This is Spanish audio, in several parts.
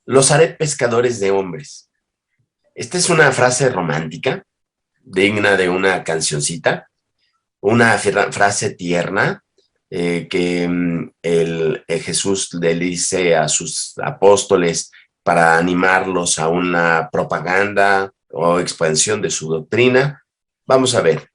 los haré pescadores de hombres. Esta es una frase romántica, digna de una cancioncita, una frase tierna que Jesús le dice a sus apóstoles para animarlos a una propaganda o expansión de su doctrina. Vamos a ver.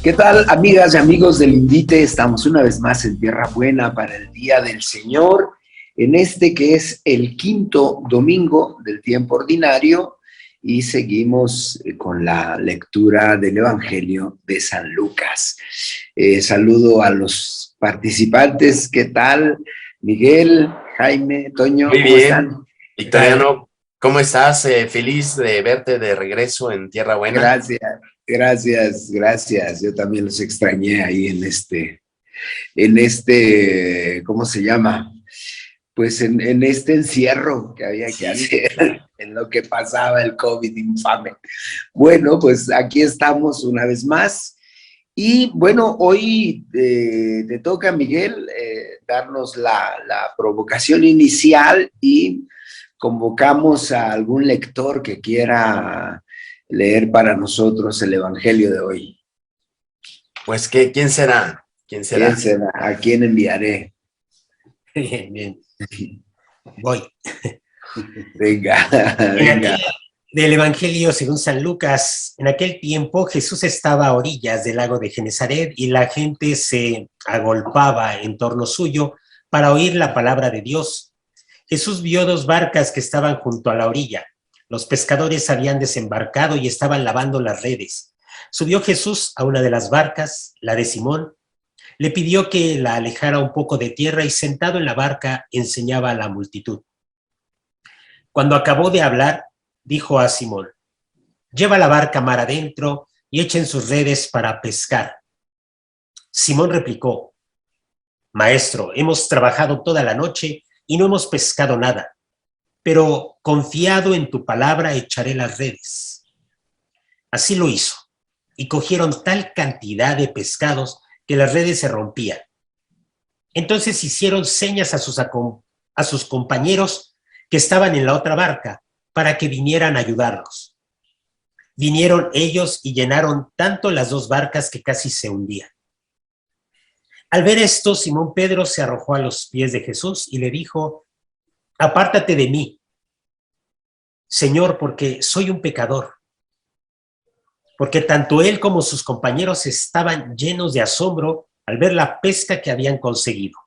¿Qué tal, amigas y amigos del Invite? Estamos una vez más en Tierra Buena para el Día del Señor, en este que es el quinto domingo del tiempo ordinario, y seguimos con la lectura del Evangelio de San Lucas. Saludo a los participantes. ¿Qué tal? Miguel, Jaime, Toño, Muy ¿cómo bien. están? Victoriano, ¿cómo estás? Feliz de verte de regreso en Tierra Buena. Gracias. Yo también los extrañé ahí en ¿cómo se llama? Pues en este encierro que había que hacer en lo que pasaba el COVID infame. Bueno, pues aquí estamos una vez más. Y bueno, hoy te toca, Miguel, darnos la provocación inicial y convocamos a algún lector que quiera leer para nosotros el Evangelio de hoy. Pues, ¿quién será? ¿Quién será? ¿Quién será? ¿A quién enviaré? Bien. Voy. Venga. Del Evangelio según San Lucas, en aquel tiempo Jesús estaba a orillas del lago de Genesaret y la gente se agolpaba en torno suyo para oír la palabra de Dios. Jesús vio dos barcas que estaban junto a la orilla. Los pescadores habían desembarcado y estaban lavando las redes. Subió Jesús a una de las barcas, la de Simón. Le pidió que la alejara un poco de tierra y sentado en la barca enseñaba a la multitud. Cuando acabó de hablar, dijo a Simón: lleva la barca mar adentro y echen sus redes para pescar. Simón replicó: Maestro, hemos trabajado toda la noche y no hemos pescado nada, pero confiado en tu palabra echaré las redes. Así lo hizo, y cogieron tal cantidad de pescados que las redes se rompían. Entonces hicieron señas a sus compañeros que estaban en la otra barca para que vinieran a ayudarlos. Vinieron ellos y llenaron tanto las dos barcas que casi se hundían. Al ver esto, Simón Pedro se arrojó a los pies de Jesús y le dijo: apártate de mí, Señor, porque soy un pecador. Porque tanto él como sus compañeros estaban llenos de asombro al ver la pesca que habían conseguido.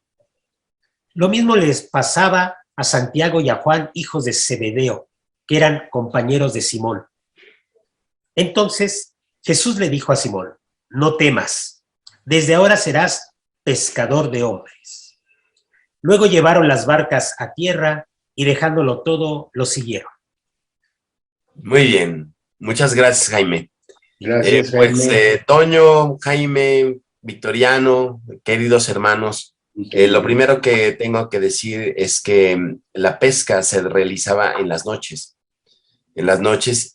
Lo mismo les pasaba a Santiago y a Juan, hijos de Zebedeo, que eran compañeros de Simón. Entonces Jesús le dijo a Simón: no temas, desde ahora serás pescador de hombres. Luego llevaron las barcas a tierra y dejándolo todo, lo siguieron. Muy bien, muchas gracias, Jaime. Gracias, pues Jaime. Toño, Jaime, Victoriano, queridos hermanos, lo primero que tengo que decir es que la pesca se realizaba en las noches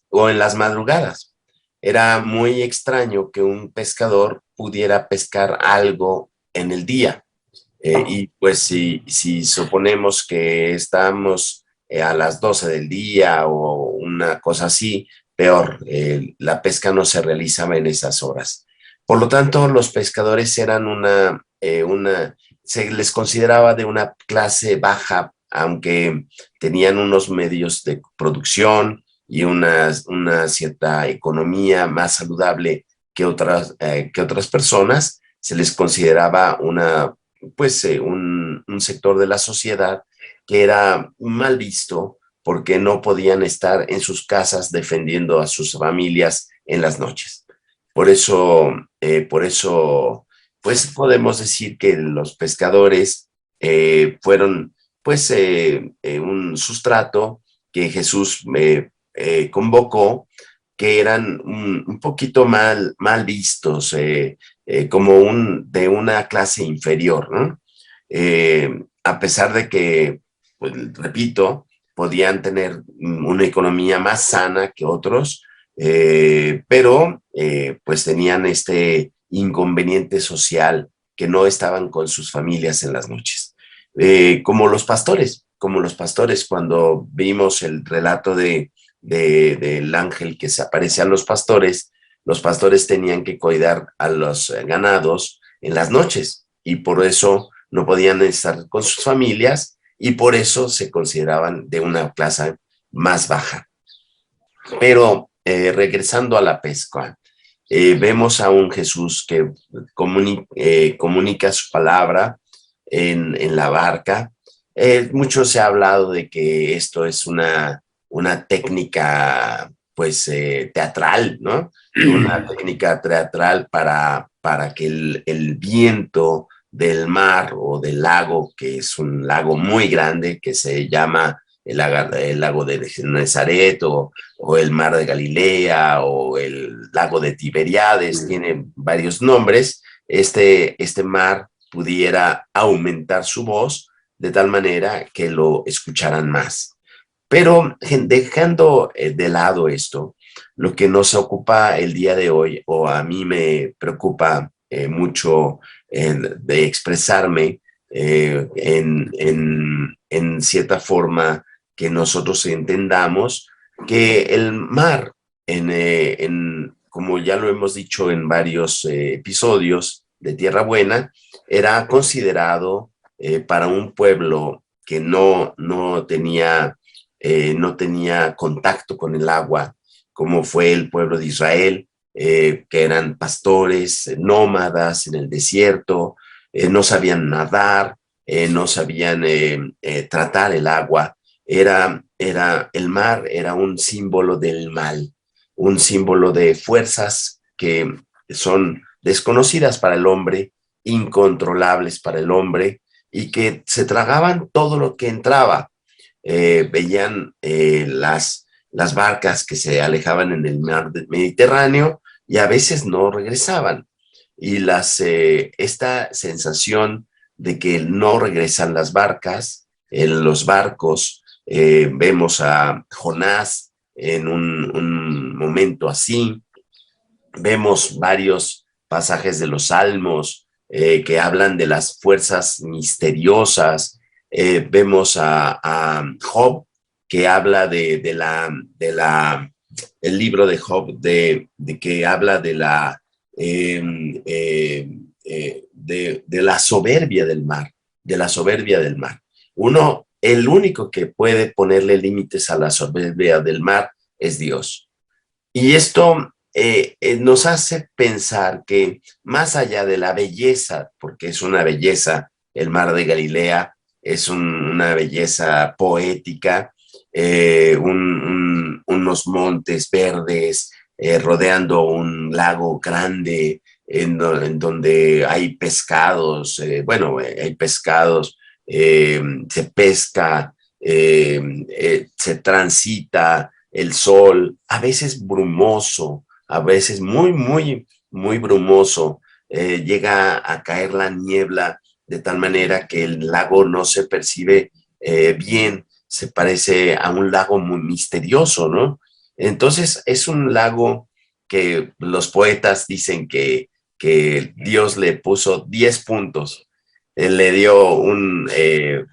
o en las madrugadas. Era muy extraño que un pescador pudiera pescar algo en el día. Y pues si suponemos que estamos a las 12 del día o una cosa así, peor, la pesca no se realizaba en esas horas. Por lo tanto, los pescadores eran se les consideraba de una clase baja, aunque tenían unos medios de producción y una cierta economía más saludable que otras personas. Se les consideraba un sector de la sociedad que era mal visto porque no podían estar en sus casas defendiendo a sus familias en las noches. Por eso, pues podemos decir que los pescadores fueron un sustrato que Jesús convocó, que eran un poquito mal vistos, como de una clase inferior, ¿no? A pesar de que, pues, repito, podían tener una economía más sana que otros, pero pues tenían este inconveniente social que no estaban con sus familias en las noches. Como los pastores, cuando vimos el relato del ángel que se aparece a los pastores tenían que cuidar a los ganados en las noches y por eso no podían estar con sus familias y por eso se consideraban de una clase más baja. Pero regresando a la pesca, vemos a un Jesús que comunica su palabra en la barca. Mucho se ha hablado de que esto es una técnica pues teatral, ¿no? Una técnica teatral para que el viento del mar o del lago, que es un lago muy grande que se llama el lago de Genesaret o el mar de Galilea o el lago de Tiberíades, tiene varios nombres, este mar pudiera aumentar su voz de tal manera que lo escucharan más. Pero dejando de lado esto, lo que nos ocupa el día de hoy, o a mí me preocupa mucho de expresarme en cierta forma que nosotros entendamos que el mar, como ya lo hemos dicho en varios episodios de Tierra Buena, era considerado para un pueblo que no tenía contacto con el agua, como fue el pueblo de Israel, que eran pastores, nómadas en el desierto, no sabían nadar, no sabían tratar el agua. El mar era un símbolo del mal, un símbolo de fuerzas que son desconocidas para el hombre, incontrolables para el hombre, y que se tragaban todo lo que entraba. Veían las barcas que se alejaban en el mar Mediterráneo y a veces no regresaban. Y esta sensación de que no regresan las barcas, en los barcos, vemos a Jonás en un momento así, vemos varios pasajes de los Salmos que hablan de las fuerzas misteriosas. Vemos a Job que habla el libro de Job que habla de la soberbia del mar, de la soberbia del mar. El único que puede ponerle límites a la soberbia del mar es Dios. Y esto nos hace pensar que más allá de la belleza, porque es una belleza, el mar de Galilea es una belleza poética, unos montes verdes rodeando un lago grande en donde hay pescados, hay pescados, se pesca, se transita, el sol, a veces brumoso, a veces muy, muy, muy brumoso, llega a caer la niebla de tal manera que el lago no se percibe bien, se parece a un lago muy misterioso, ¿no? Entonces es un lago que los poetas dicen que Dios le puso 10 puntos, le dio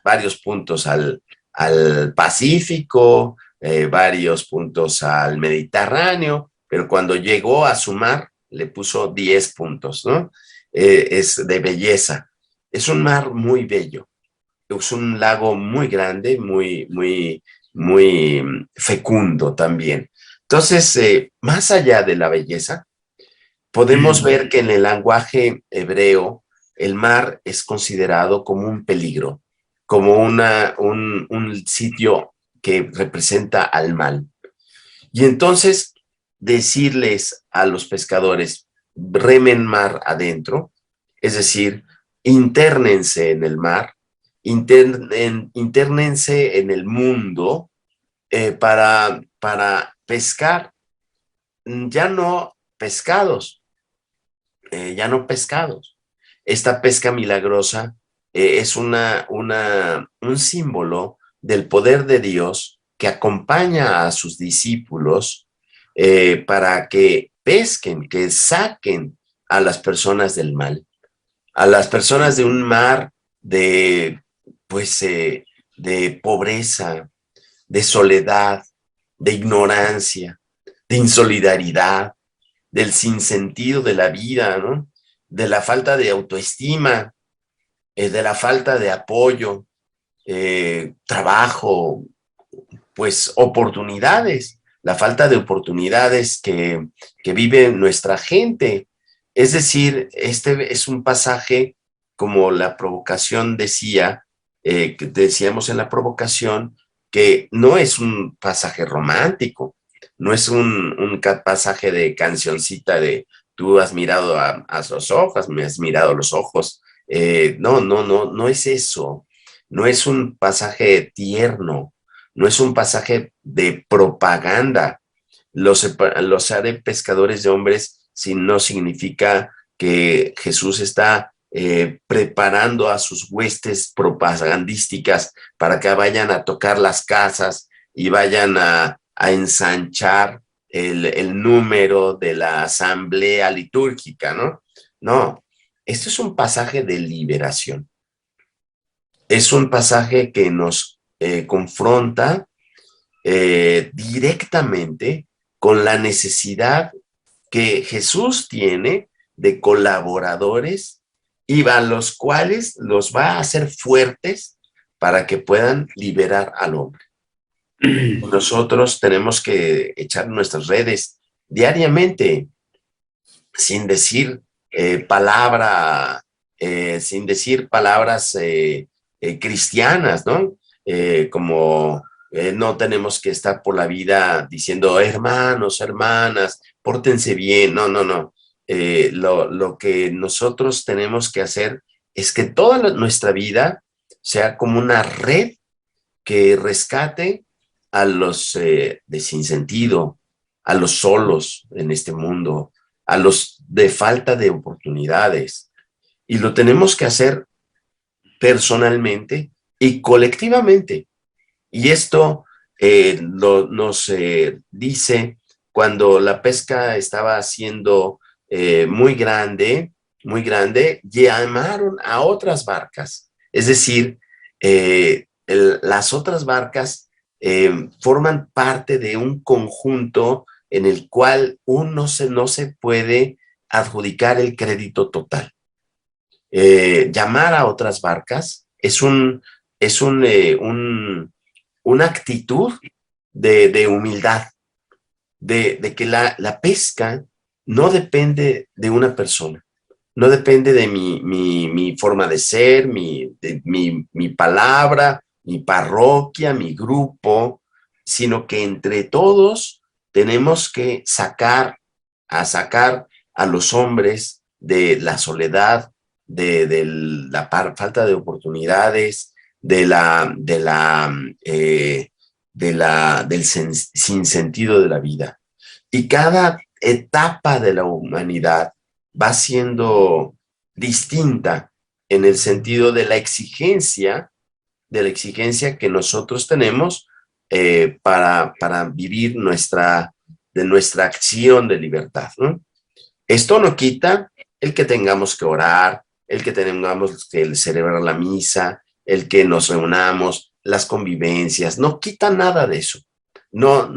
varios puntos al Pacífico, varios puntos al Mediterráneo, pero cuando llegó a su mar le puso 10 puntos, ¿no? Es de belleza. Es un mar muy bello, es un lago muy grande, muy, muy, muy fecundo también. Entonces, más allá de la belleza, podemos ver que en el lenguaje hebreo, el mar es considerado como un peligro, como un sitio que representa al mal. Y entonces decirles a los pescadores, remen mar adentro, es decir, internense en el mar, internense en el mundo para pescar ya no pescados, ya no pescados. Esta pesca milagrosa es un símbolo del poder de Dios que acompaña a sus discípulos para que pesquen, que saquen a las personas del mal, a las personas de un mar de, pues, de pobreza, de soledad, de ignorancia, de insolidaridad, del sinsentido de la vida, ¿no? De la falta de autoestima, de la falta de apoyo, trabajo, pues oportunidades, la falta de oportunidades que vive nuestra gente. Es decir, este es un pasaje, como la provocación decía, que decíamos en la provocación, que no es un pasaje romántico, no es un pasaje de cancioncita de tú has mirado a los ojos, me has mirado a los ojos. No es eso. No es un pasaje tierno, no es un pasaje de propaganda. Los haré pescadores de hombres si no significa que Jesús está preparando a sus huestes propagandísticas para que vayan a tocar las casas y vayan a ensanchar el número de la asamblea litúrgica, ¿no? No, esto es un pasaje de liberación. Es un pasaje que nos confronta directamente con la necesidad que Jesús tiene de colaboradores y a los cuales los va a hacer fuertes para que puedan liberar al hombre. Nosotros tenemos que echar nuestras redes diariamente, sin decir sin decir palabras cristianas, ¿no? Como no tenemos que estar por la vida diciendo, hermanos, hermanas, pórtense bien. No. Lo que nosotros tenemos que hacer es que toda nuestra vida sea como una red que rescate a los de sinsentido, a los solos en este mundo, a los de falta de oportunidades. Y lo tenemos que hacer personalmente y colectivamente. Y esto nos dice cuando la pesca estaba siendo muy grande, llamaron a otras barcas. Es decir, las otras barcas forman parte de un conjunto en el cual no se puede adjudicar el crédito total. Llamar a otras barcas es una actitud de humildad, de que la pesca no depende de una persona, no depende de mi forma de ser, mi palabra, mi parroquia, mi grupo, sino que entre todos tenemos que sacar a los hombres de la soledad, de la falta de oportunidades, del sinsentido de la vida. Y cada etapa de la humanidad va siendo distinta en el sentido de la exigencia que nosotros tenemos para vivir de nuestra acción de libertad, ¿no? Esto no quita el que tengamos que orar, el que tengamos que celebrar la misa, el que nos reunamos, las convivencias, no quita nada de eso. No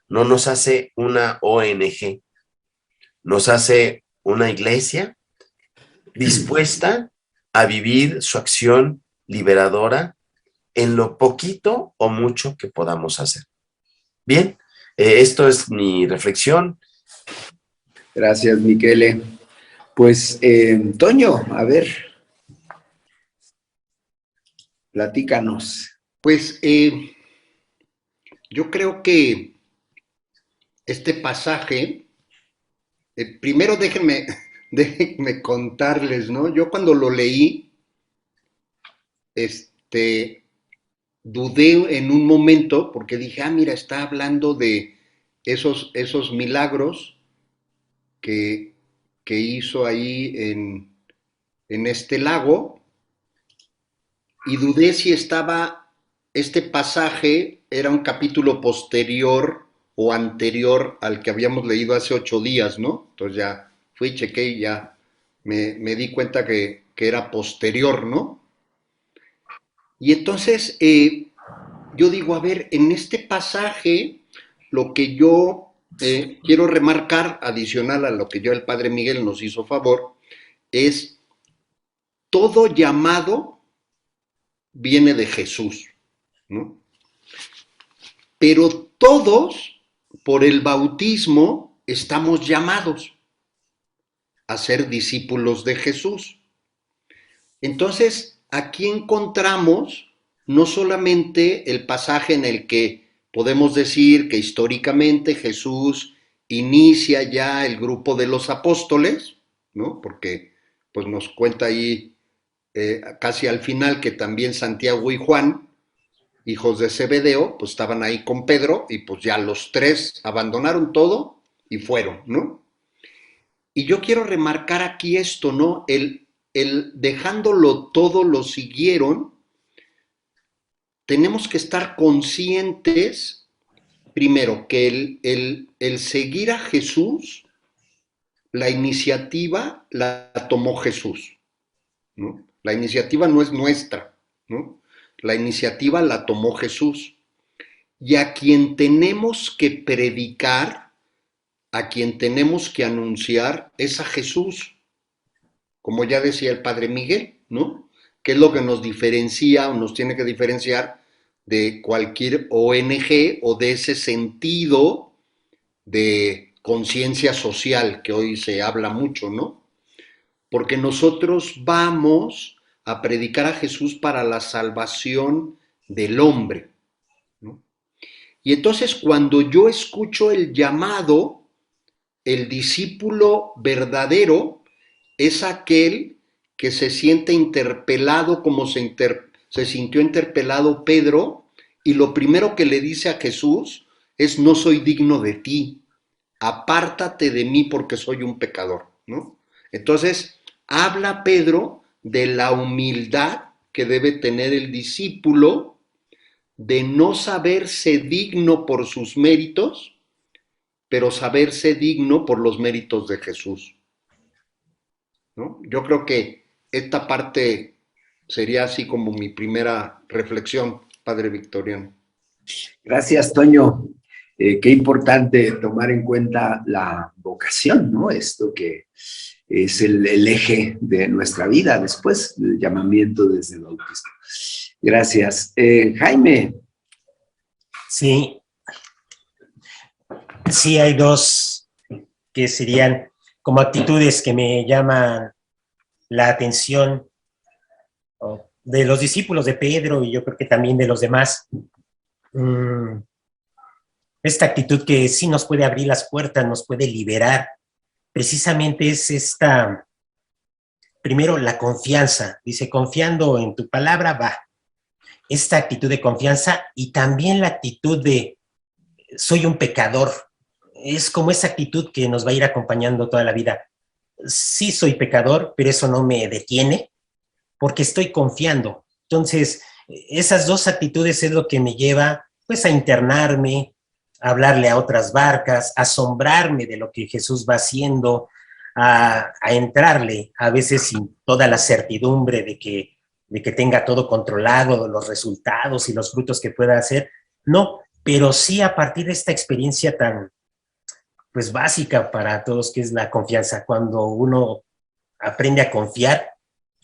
nos hace una ONG, nos hace una iglesia dispuesta a vivir su acción liberadora en lo poquito o mucho que podamos hacer. Bien, esto es mi reflexión. Gracias, Miquele. Pues, Toño, a ver, platícanos. Pues yo creo que este pasaje, primero déjenme contarles, ¿no? Yo cuando lo leí, dudé en un momento porque dije, mira, está hablando de esos milagros que hizo ahí en este lago, y dudé si estaba este pasaje era un capítulo posterior o anterior al que habíamos leído hace 8 días, ¿no? Entonces ya fui, chequé y ya me di cuenta que era posterior, ¿no? Y entonces yo digo, a ver, en este pasaje lo que yo quiero remarcar, adicional a lo que yo el Padre Miguel nos hizo favor, es todo llamado viene de Jesús, ¿no? Pero todos, por el bautismo, estamos llamados a ser discípulos de Jesús. Entonces, aquí encontramos no solamente el pasaje en el que podemos decir que históricamente Jesús inicia ya el grupo de los apóstoles, ¿no? Porque pues nos cuenta ahí casi al final que también Santiago y Juan, hijos de Zebedeo, pues estaban ahí con Pedro y pues ya los tres abandonaron todo y fueron, ¿no? Y yo quiero remarcar aquí esto, ¿no? El dejándolo todo lo siguieron, tenemos que estar conscientes, primero, que el seguir a Jesús, la iniciativa la tomó Jesús, ¿no? La iniciativa no es nuestra, ¿no? La iniciativa la tomó Jesús. Y a quien tenemos que predicar, a quien tenemos que anunciar, es a Jesús. Como ya decía el Padre Miguel, ¿no? ¿Qué es lo que nos diferencia o nos tiene que diferenciar de cualquier ONG o de ese sentido de conciencia social que hoy se habla mucho, ¿no? Porque nosotros vamos a predicar a Jesús para la salvación del hombre, ¿no? Y entonces cuando yo escucho el llamado, el discípulo verdadero es aquel que se siente interpelado como se sintió interpelado Pedro, y lo primero que le dice a Jesús es: no soy digno de ti, apártate de mí porque soy un pecador, ¿no? Entonces, habla Pedro de la humildad que debe tener el discípulo, de no saberse digno por sus méritos, pero saberse digno por los méritos de Jesús, ¿no? Yo creo que esta parte sería así como mi primera reflexión, Padre Victoriano. Gracias, Toño. Qué importante tomar en cuenta la vocación, ¿no? Esto que es el eje de nuestra vida después del llamamiento desde el bautismo. Gracias. Jaime. Sí, sí hay dos que serían como actitudes que me llaman la atención de los discípulos de Pedro y yo creo que también de los demás. Esta actitud que sí nos puede abrir las puertas, nos puede liberar, precisamente es esta, primero la confianza, dice, confiando en tu palabra, va. Esta actitud de confianza y también la actitud de soy un pecador. Es como esa actitud que nos va a ir acompañando toda la vida. Sí soy pecador, pero eso no me detiene porque estoy confiando. Entonces, esas dos actitudes es lo que me lleva pues a internarme, a hablarle a otras barcas, a asombrarme de lo que Jesús va haciendo, a entrarle a veces sin toda la certidumbre de que tenga todo controlado, los resultados y los frutos que pueda hacer. No, pero sí a partir de esta experiencia tan pues básica para todos, que es la confianza. Cuando uno aprende a confiar,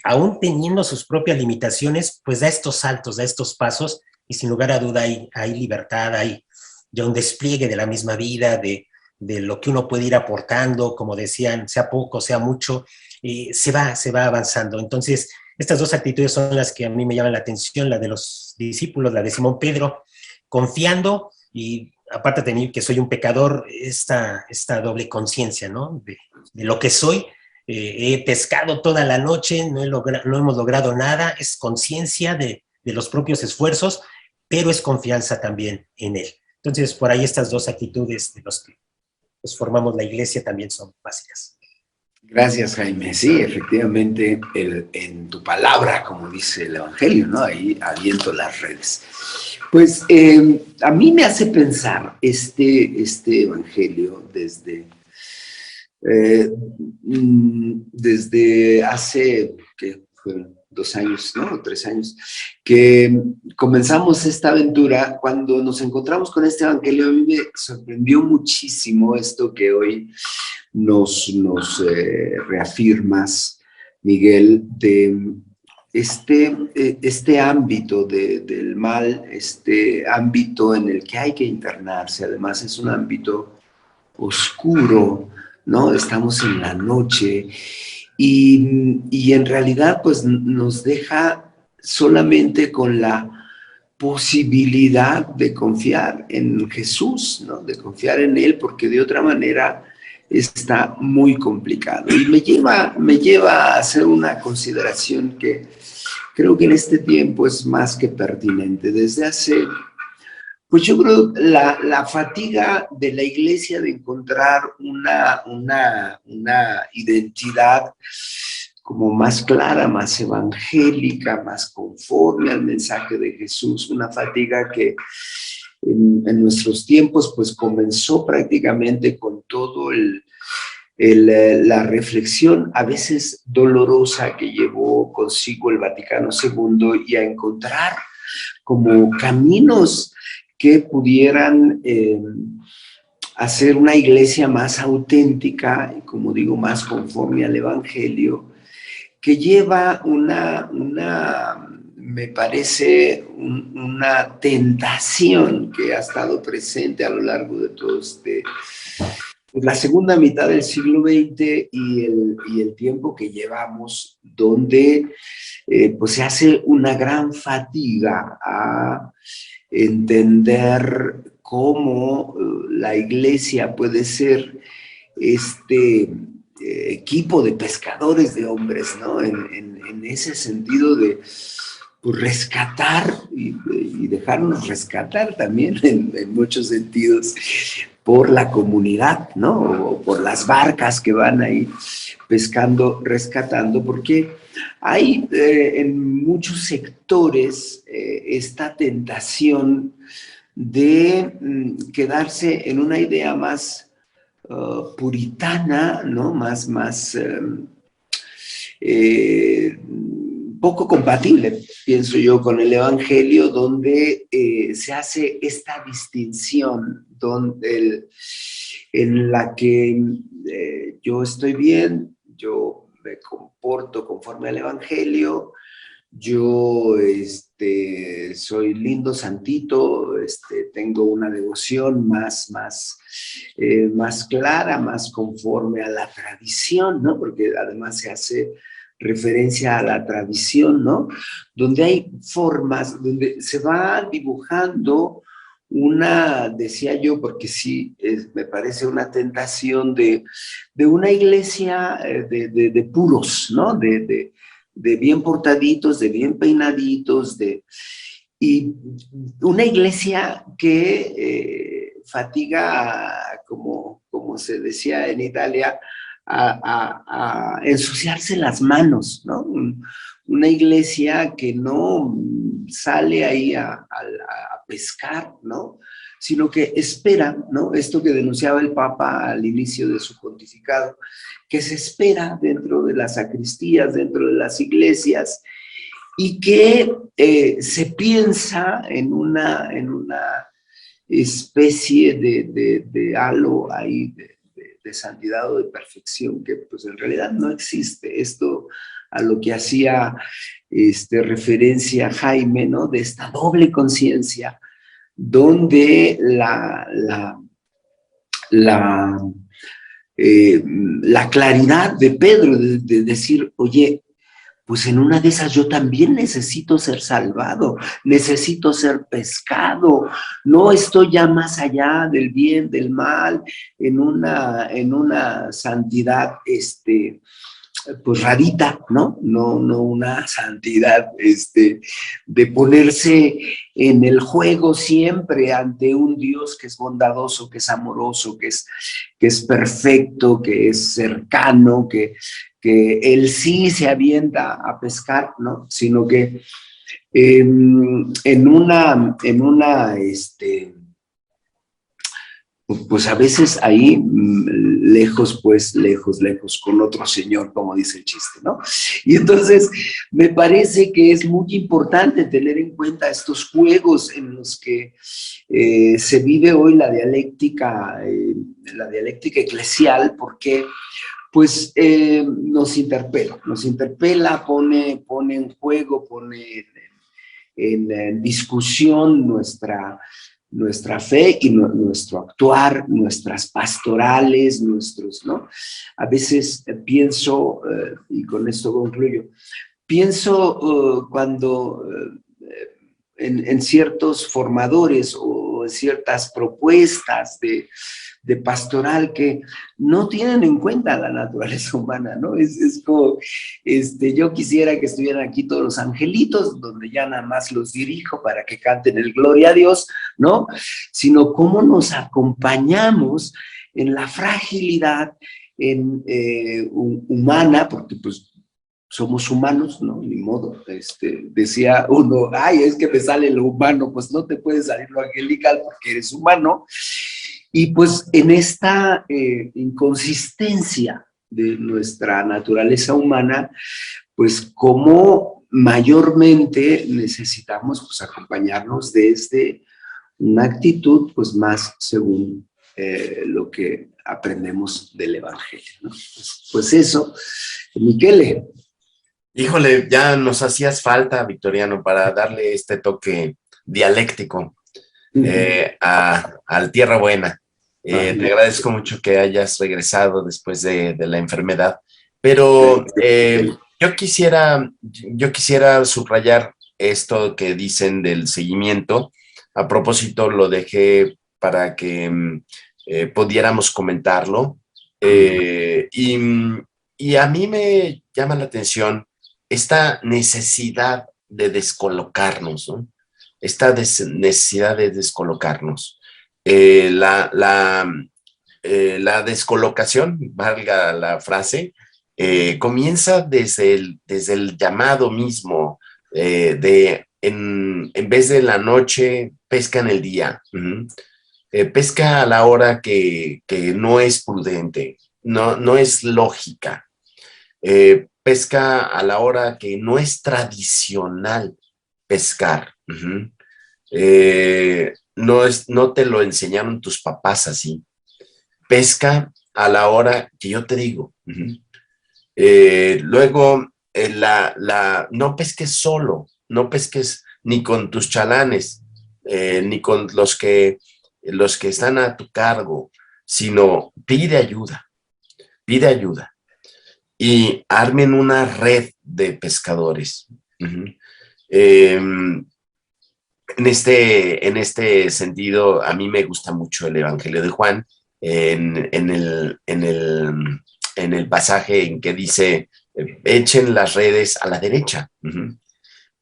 aún teniendo sus propias limitaciones, pues da estos saltos, da estos pasos, y sin lugar a duda hay libertad, hay ya un despliegue de la misma vida, de lo que uno puede ir aportando, como decían, sea poco, sea mucho, se va avanzando. Entonces, estas dos actitudes son las que a mí me llaman la atención, la de los discípulos, la de Simón Pedro, confiando, y aparte de mí que soy un pecador, esta doble conciencia, ¿no? De lo que soy. He pescado toda la noche, no hemos logrado nada, es conciencia de los propios esfuerzos, pero es confianza también en Él. Entonces, por ahí estas dos actitudes de los que pues, formamos la iglesia también son básicas. Gracias, Jaime. Sí, efectivamente, en tu palabra, como dice el Evangelio, ¿no? Ahí aviento las redes. Pues a mí me hace pensar este Evangelio desde hace, ¿qué fueron? 2 años, ¿no? 3 años, que comenzamos esta aventura. Cuando nos encontramos con este Evangelio, a mí me sorprendió muchísimo esto que hoy nos reafirmas, Miguel, de este ámbito del mal, este ámbito en el que hay que internarse. Además es un ámbito oscuro, ¿no? Estamos en la noche y en realidad pues nos deja solamente con la posibilidad de confiar en Jesús, ¿no? De confiar en Él, porque de otra manera está muy complicado. Y me lleva a hacer una consideración que creo que en este tiempo es más que pertinente. Desde hace, pues yo creo, la fatiga de la iglesia de encontrar una identidad como más clara, más evangélica, más conforme al mensaje de Jesús, una fatiga que en nuestros tiempos pues comenzó prácticamente con todo la reflexión a veces dolorosa que llevó consigo el Vaticano II y a encontrar como caminos que pudieran hacer una iglesia más auténtica y, como digo, más conforme al Evangelio, que lleva me parece, una tentación que ha estado presente a lo largo de todo pues, la segunda mitad del siglo XX y el tiempo que llevamos, donde pues se hace una gran fatiga a entender cómo la iglesia puede ser este equipo de pescadores de hombres, ¿no? En ese sentido de pues, rescatar y dejarnos rescatar también en muchos sentidos por la comunidad, ¿no? O por las barcas que van ahí pescando, rescatando, porque hay en muchos sectores esta tentación de quedarse en una idea más puritana, ¿no? Más poco compatible, pienso yo, con el Evangelio, donde se hace esta distinción en la que yo estoy bien, yo me comporto conforme al Evangelio, yo soy lindo, santito, tengo una devoción más clara, más conforme a la tradición, ¿no? Porque además se hace referencia a la tradición, ¿no? Donde hay formas, donde se va dibujando decía yo, porque sí, me parece una tentación de una iglesia de puros, ¿no? De bien portaditos, de bien peinaditos, y una iglesia que fatiga, como se decía en Italia, a ensuciarse las manos, ¿no? Una iglesia que no sale ahí a pescar, ¿no? Sino que espera, ¿no? Esto que denunciaba el Papa al inicio de su pontificado, que se espera dentro de las sacristías, dentro de las iglesias, y que se piensa en una especie de halo ahí de santidad o de perfección que pues en realidad no existe. Esto a lo que hacía referencia Jaime, ¿no? De esta doble conciencia, donde la claridad de Pedro de decir, oye, pues en una de esas yo también necesito ser salvado, necesito ser pescado, no estoy ya más allá del bien, del mal, en una santidad pues rarita, ¿no? No una santidad, de ponerse en el juego siempre ante un Dios que es bondadoso, que es amoroso, que es perfecto, que es cercano, que él sí se avienta a pescar, ¿no? Sino que en una, pues a veces ahí, lejos, pues, lejos, con otro señor, como dice el chiste, ¿no? Y entonces, me parece que es muy importante tener en cuenta estos juegos en los que se vive hoy la dialéctica eclesial, porque, pues, nos interpela, pone en juego, pone en discusión nuestra fe y nuestro actuar, nuestras pastorales, ¿no? A veces pienso, y con esto concluyo, pienso cuando en ciertos formadores o en ciertas propuestas de pastoral que no tienen en cuenta la naturaleza humana, ¿no? Es como, yo quisiera que estuvieran aquí todos los angelitos, donde ya nada más los dirijo para que canten el Gloria a Dios, ¿no? Sino cómo nos acompañamos en la fragilidad humana, porque pues somos humanos, ¿no? Ni modo. Decía uno, ay, es que me sale lo humano, pues no te puede salir lo angelical porque eres humano. Y pues en esta inconsistencia de nuestra naturaleza humana, pues como mayormente necesitamos pues acompañarnos desde una actitud pues más según lo que aprendemos del Evangelio, ¿no? Pues eso, Michele. Híjole, ya nos hacías falta, Victoriano, para darle este toque dialéctico al Tierra Buena. Te agradezco mucho que hayas regresado después de la enfermedad, pero yo quisiera subrayar esto que dicen del seguimiento. A propósito, lo dejé para que pudiéramos comentarlo, y a mí me llama la atención esta necesidad de descolocarnos, ¿no? Esta necesidad de descolocarnos. La descolocación, valga la frase, comienza desde el llamado mismo, en vez de la noche, pesca en el día. Pesca a la hora que no es prudente, no es lógica. Pesca a la hora que no es tradicional pescar. No te lo enseñaron tus papás así. Pesca a la hora que yo te digo. Luego, no pesques solo, no pesques ni con tus chalanes, ni con los que están a tu cargo, sino pide ayuda y armen una red de pescadores. En este sentido, a mí me gusta mucho el Evangelio de Juan, en el pasaje en que dice, echen las redes a la derecha,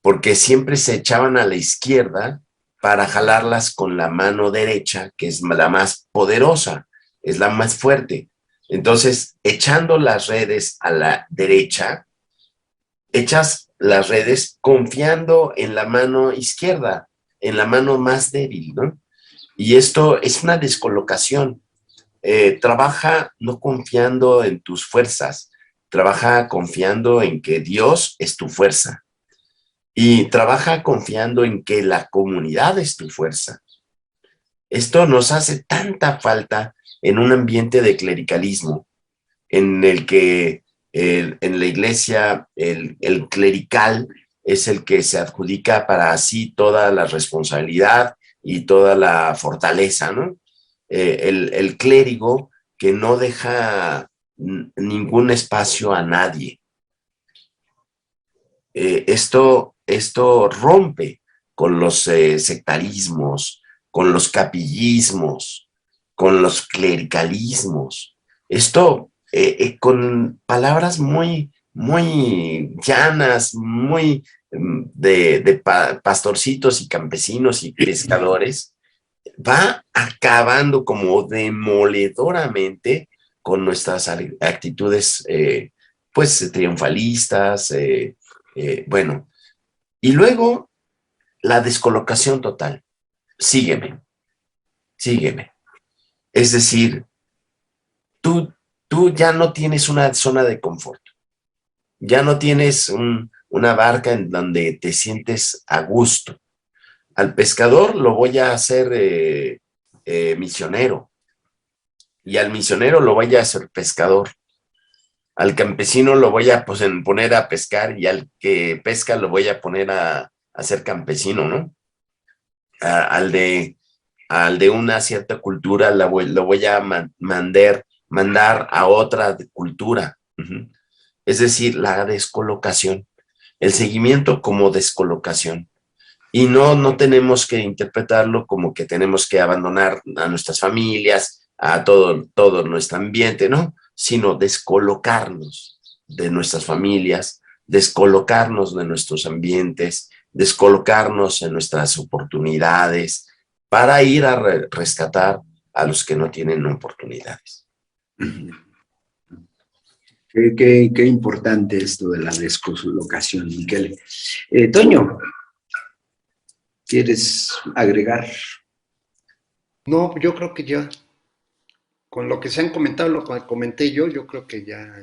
porque siempre se echaban a la izquierda para jalarlas con la mano derecha, que es la más poderosa, es la más fuerte. Entonces, echando las redes a la derecha, echas las redes confiando en la mano izquierda, en la mano más débil, ¿no? Y esto es una descolocación. Trabaja no confiando en tus fuerzas, trabaja confiando en que Dios es tu fuerza. Y trabaja confiando en que la comunidad es tu fuerza. Esto nos hace tanta falta en un ambiente de clericalismo, en el que en la iglesia el clerical es el que se adjudica para sí toda la responsabilidad y toda la fortaleza, ¿no? El clérigo que no deja ningún espacio a nadie. Esto rompe con los sectarismos, con los capillismos, con los clericalismos. Esto con palabras muy muy llanas, muy de pastorcitos y campesinos y pescadores, va acabando como demoledoramente con nuestras actitudes, pues, triunfalistas, bueno. Y luego, la descolocación total. Sígueme, sígueme. Es decir, tú ya no tienes una zona de confort. Ya no tienes una barca en donde te sientes a gusto. Al pescador lo voy a hacer misionero, y al misionero lo voy a hacer pescador. Al campesino lo voy a poner a pescar, y al que pesca lo voy a poner a ser campesino, ¿no? Al de una cierta cultura lo voy a mandar a otra cultura. Es decir, la descolocación, el seguimiento como descolocación. Y no tenemos que interpretarlo como que tenemos que abandonar a nuestras familias, a todo nuestro ambiente, ¿no? Sino descolocarnos de nuestras familias, descolocarnos de nuestros ambientes, descolocarnos en nuestras oportunidades para ir a rescatar a los que no tienen oportunidades. Qué importante esto de la descolocación, Miquel. Toño, ¿quieres agregar? No, yo creo que ya, con lo que se han comentado, lo que comenté yo creo que ya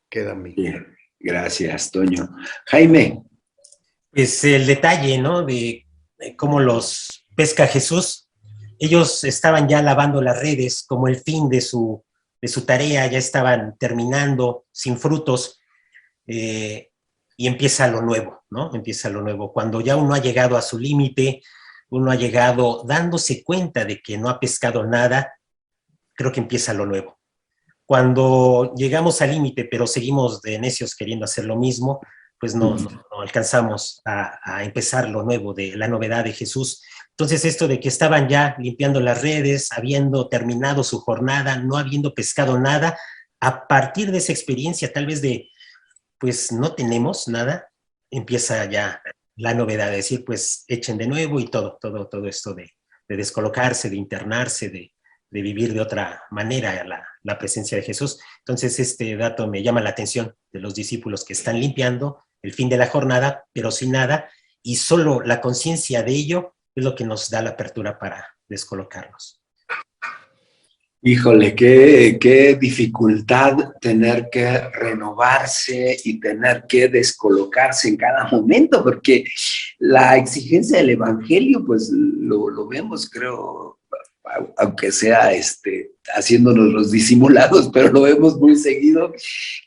queda mi. Bien, gracias, Toño. Jaime. Pues el detalle, ¿no? De cómo los pesca Jesús. Ellos estaban ya lavando las redes como el fin de su tarea, ya estaban terminando sin frutos, y empieza lo nuevo, ¿no? Empieza lo nuevo. Cuando ya uno ha llegado a su límite, uno ha llegado dándose cuenta de que no ha pescado nada, creo que empieza lo nuevo. Cuando llegamos al límite, pero seguimos de necios queriendo hacer lo mismo, pues no alcanzamos a empezar lo nuevo, de la novedad de Jesús. Entonces esto de que estaban ya limpiando las redes, habiendo terminado su jornada, no habiendo pescado nada, a partir de esa experiencia tal vez de, pues no tenemos nada, empieza ya la novedad, de decir, pues echen de nuevo, y todo esto de descolocarse, de internarse, de vivir de otra manera la presencia de Jesús. Entonces este dato me llama la atención, de los discípulos que están limpiando el fin de la jornada, pero sin nada, y solo la conciencia de ello es lo que nos da la apertura para descolocarnos. Híjole, qué dificultad tener que renovarse y tener que descolocarse en cada momento, porque la exigencia del evangelio, pues lo vemos, creo, aunque sea haciéndonos los disimulados, pero lo vemos muy seguido,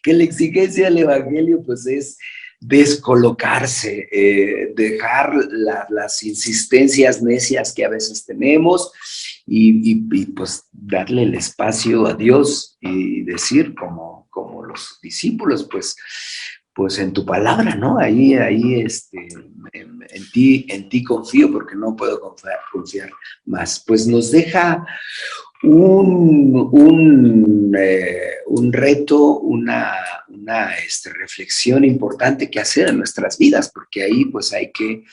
que la exigencia del evangelio, pues es descolocarse, dejar las insistencias necias que a veces tenemos, y pues darle el espacio a Dios y decir como los discípulos, pues en tu palabra, ¿no? Ahí en ti confío, porque no puedo confiar más. Pues nos deja un reto, una reflexión importante que hacer en nuestras vidas, porque ahí pues hay que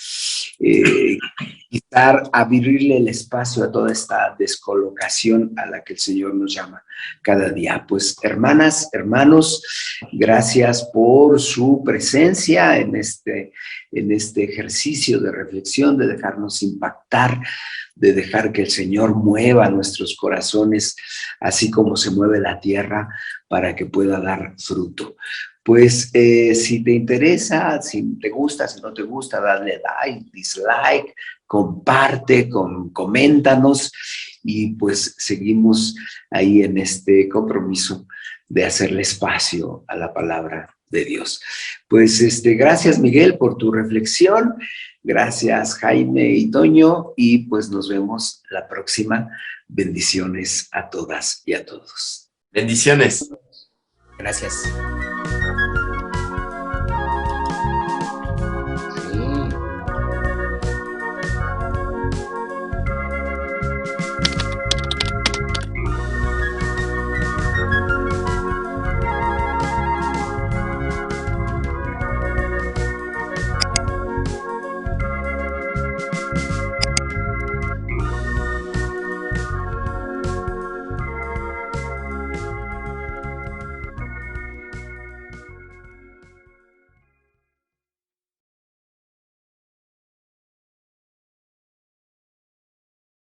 abrirle el espacio a toda esta descolocación a la que el Señor nos llama cada día. Pues hermanas, hermanos, gracias por su presencia en este ejercicio de reflexión, de dejarnos impactar, de dejar que el Señor mueva nuestros corazones, así como se mueve la tierra, para que pueda dar fruto. Pues si te interesa, si te gusta, si no te gusta, dale like, dislike, comparte, coméntanos, y pues seguimos ahí en este compromiso de hacerle espacio a la palabra de Dios. Pues gracias, Miguel, por tu reflexión. Gracias, Jaime y Toño, y pues nos vemos la próxima. Bendiciones a todas y a todos. Bendiciones. Gracias.